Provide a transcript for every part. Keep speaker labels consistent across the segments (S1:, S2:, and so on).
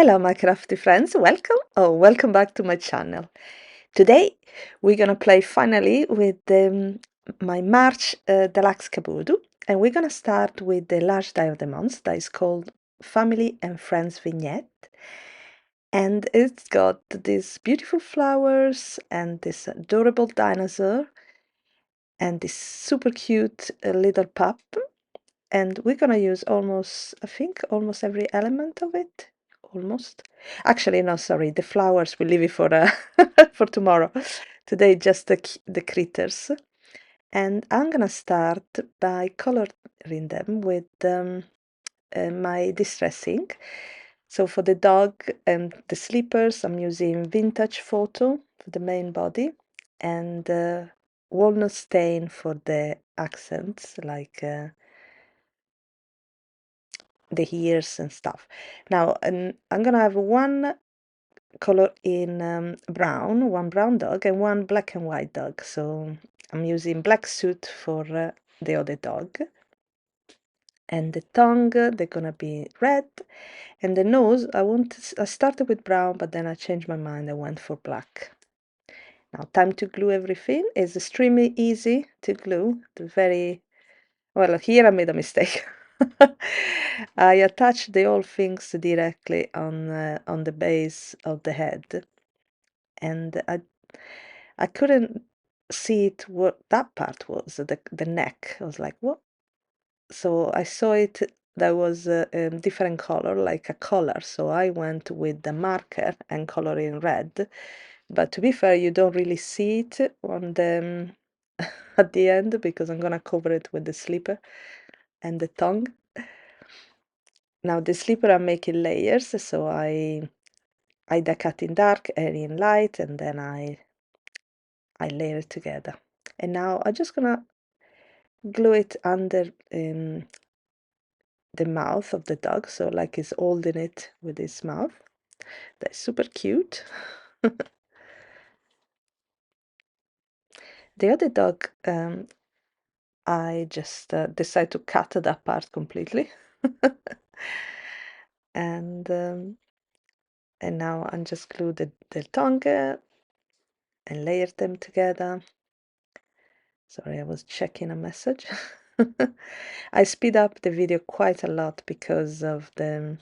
S1: Hello, my crafty friends. Welcome back to my channel. Today, we're gonna play finally with my March Deluxe Kabudu, and we're gonna start with the large die of the month that is called Family and Friends Vignette. And it's got these beautiful flowers and this adorable dinosaur and this super cute little pup. And we're gonna use I think, almost every element of it. Almost. Actually, no, sorry. The flowers we leave it for for tomorrow. Today, just the critters. And I'm gonna start by coloring them with my distress ink. So for the dog and the slippers, I'm using vintage photo for the main body and walnut stain for the accents, like the ears and stuff. Now, I'm gonna have one color in brown, one brown dog, and one black and white dog. So I'm using black suit for the other dog. And the tongue, they're gonna be red. And the nose, I started with brown, but then I changed my mind. I went for black. Now, time to glue everything. It's extremely easy to glue. Well, here I made a mistake. I attached the whole things directly on the base of the head, and I couldn't see it what that part was, the neck. I was like, what? So I saw it that was a different color, like a color. So I went with the marker and color in red. But to be fair, you don't really see it on the at the end because I'm gonna cover it with the slipper and the tongue. Now the slipper I'm making layers, so I cut in dark and in light, and then I layer it together. And now I'm just gonna glue it under the mouth of the dog, so like he's holding it with his mouth. That's super cute. The other dog, I just decided to cut that part completely. And and now I'm just glue the tongue and layer them together. Sorry, I was checking a message. I speed up the video quite a lot because of the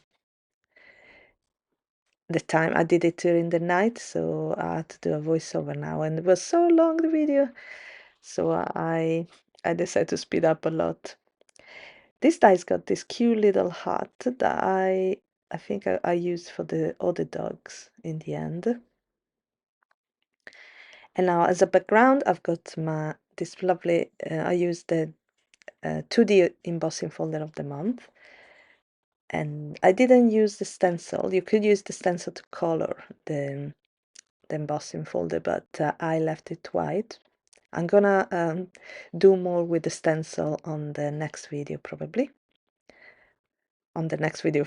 S1: time. I did it during the night, so I had to do a voiceover now, and it was so long, the video, so I decided to speed up a lot. This guy's got this cute little hat that I think I used for the other dogs in the end. And now as a background, I've got this lovely, I used the 2D embossing folder of the month. And I didn't use the stencil. You could use the stencil to color the embossing folder, but I left it white. I'm gonna do more with the stencil on the next video, probably. On the next video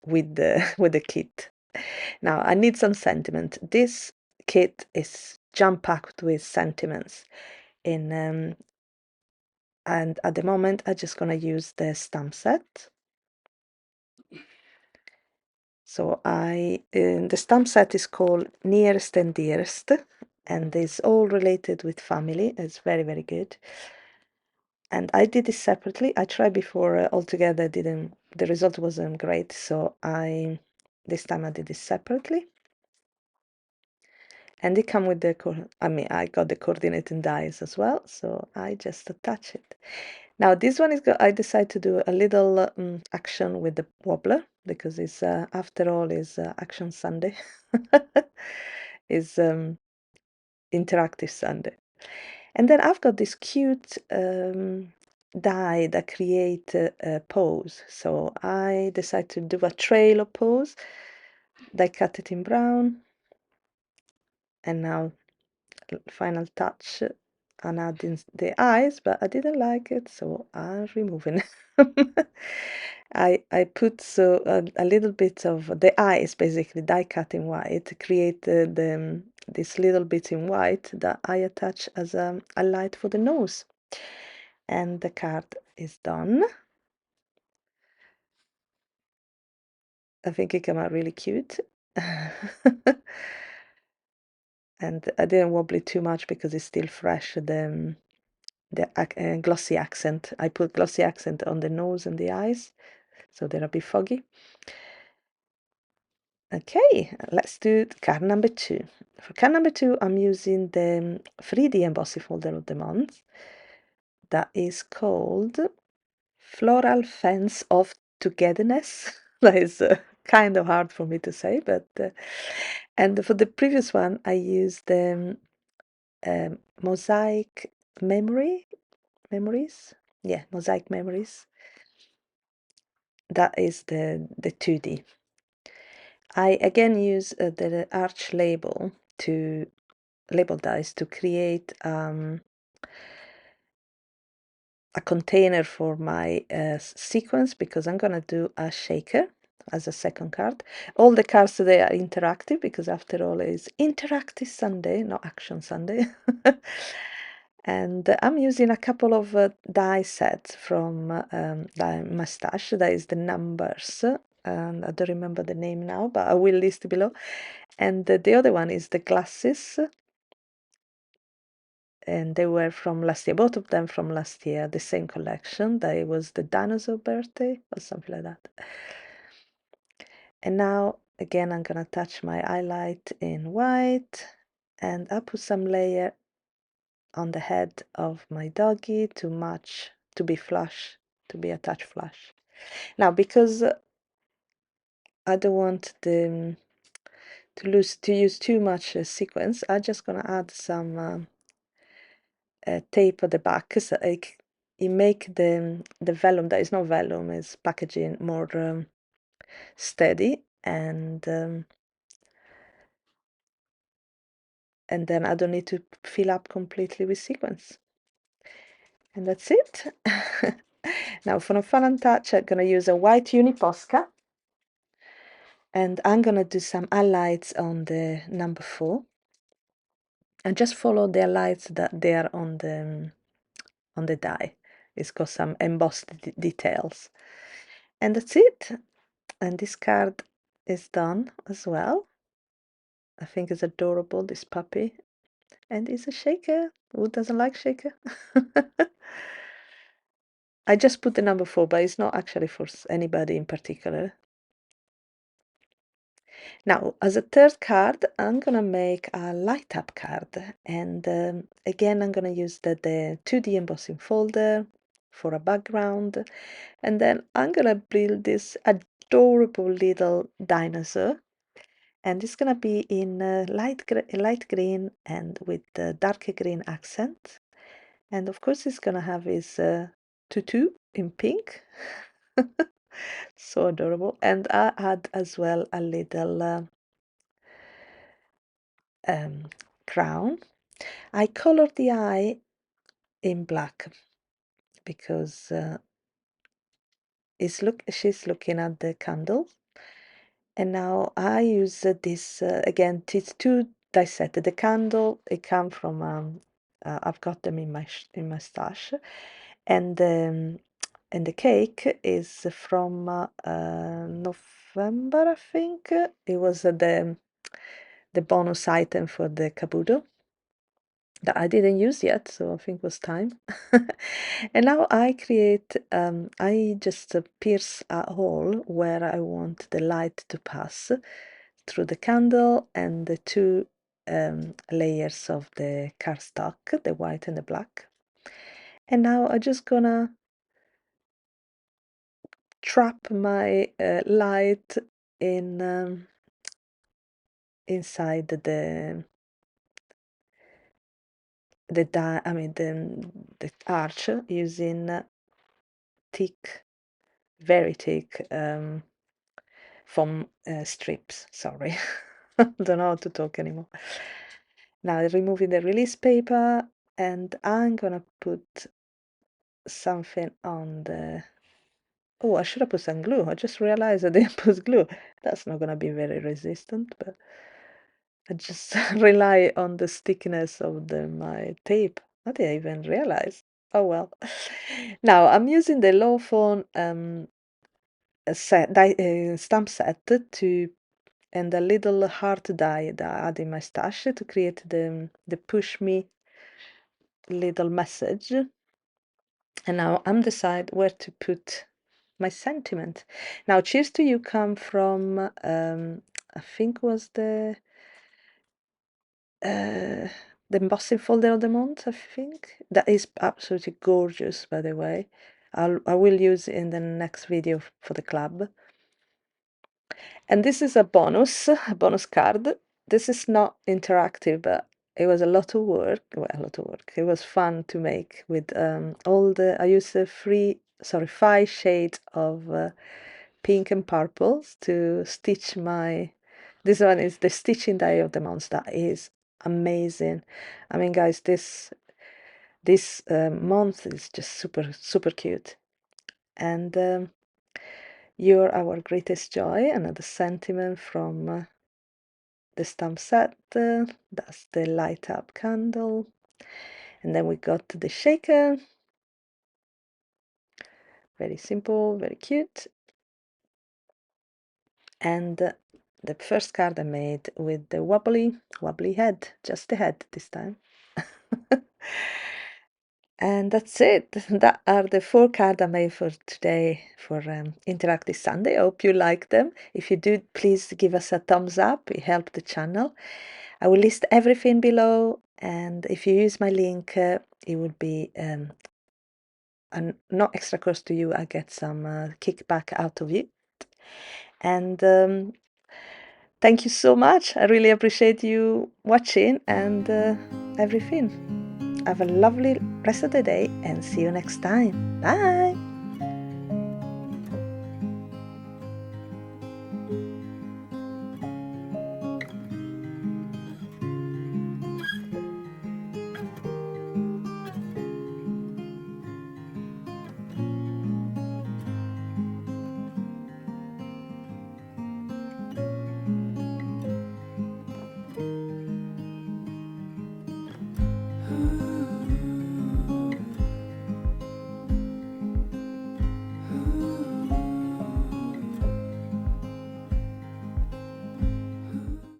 S1: with the with the kit. Now I need some sentiment. This kit is jam-packed with sentiments in and at the moment I'm just gonna use the stamp set. So the stamp set is called Nearest and Dearest, and it's all related with family. It's very, very good. And I did this separately. I tried before altogether, didn't, the result wasn't great. So this time I did this separately. And they come with I got the coordinating dies as well. So I just attach it. Now this one I decided to do a little action with the wobbler because it's after all is Action Sunday. Is Interactive Sunday. And then I've got this cute die that create a pose. So I decided to do a trail of pose. I cut it in brown. And now final touch and adding the eyes, but I didn't like it, so I'm removing it. I put a little bit of the eyes, basically die cut in white, create this little bit in white that I attach as a light for the nose. And the card is done. I think it came out really cute. And I didn't wobble it too much because it's still fresh, the glossy accent. I put glossy accent on the nose and the eyes, so they're a bit foggy. Okay, let's do card number 2. For card number 2, I'm using the 3D embossing folder of the month. That is called Floral Fence of Togetherness. That is kind of hard for me to say, but and for the previous one, I used the mosaic memories. Yeah, mosaic memories. That is the 2D. I again use the arch label dies to create a container for my sequence, because I'm gonna do a shaker as a second card. All the cards today are interactive because after all it's interactive Sunday, not action Sunday. And I'm using a couple of die sets from my stash. That is the numbers, and I don't remember the name now, but I will list below. And the other one is the glasses, and they were from last year, both of them from last year, the same collection. That was the dinosaur birthday or something like that. And now again I'm gonna touch my highlight in white, and I put some layer on the head of my doggy to match, to be flush, to be a touch flush. Now, because I don't want the to use too much sequence, I'm just gonna add some tape at the back, so you make the vellum, that is not vellum, is packaging, more steady, and then I don't need to fill up completely with sequence. And that's it. Now for a fun touch, I'm gonna use a white Uniposca, and I'm gonna do some highlights on the number 4, and just follow the highlights that they are on the die. It's got some embossed details. And that's it. And this card is done as well. I think it's adorable, this puppy. And it's a shaker. Who doesn't like shaker? I just put the number 4, but it's not actually for anybody in particular. Now, as a third card, I'm gonna make a light up card. And again, I'm gonna use the 2D embossing folder for a background. And then I'm gonna build this adorable little dinosaur. And it's gonna be in light green and with the darker green accent. And of course, it's gonna have his tutu in pink. So adorable. And I add as well a little crown. I colored the eye in black because she's looking at the candle. And now I use this again. It's two dissected. The candle, it come from I've got them in my stash, and and the cake is from November, I think. It was the bonus item for the Kabuto that I didn't use yet, so I think it was time. And now I just pierce a hole where I want the light to pass through the candle and the two layers of the cardstock, the white and the black. And now I'm just gonna trap my light in inside the arch using thick, very thick foam strips. Sorry, don't know how to talk anymore. Now removing the release paper, and I'm gonna put something on the. Oh, I should have put some glue. I just realized I didn't put glue. That's not gonna be very resistant, but I just rely on the stickiness of my tape. I didn't even realize. Oh well. Now I'm using the low phone stamp set to and a little heart die that I add in my stash to create the push me little message. And now I'm decide where to put my sentiment. Now, Cheers to You come from I think was uh, the embossing folder of the month. I think that is absolutely gorgeous, by the way. I will use it in the next video for the club. And this is a bonus card. This is not interactive, but it was a lot of work. Well, a lot of work. It was fun to make with all the. I used the 5 shades of pink and purples to stitch my. This one is the stitching die of the monster. That is amazing. I mean, guys, this month is just super cute, and you're our greatest joy. Another sentiment from the stamp set. That's the light up candle, and then we got the shaker. Very simple, very cute. And the first card I made with the wobbly head, just the head this time. And that's it. That are the 4 cards I made for today for Interactive Sunday. I hope you like them. If you do, please give us a thumbs up. It helps the channel. I will list everything below, and if you use my link, it would be not extra cost to you. I get some kickback out of it. And thank you so much. I really appreciate you watching and everything. Have a lovely rest of the day and see you next time. Bye!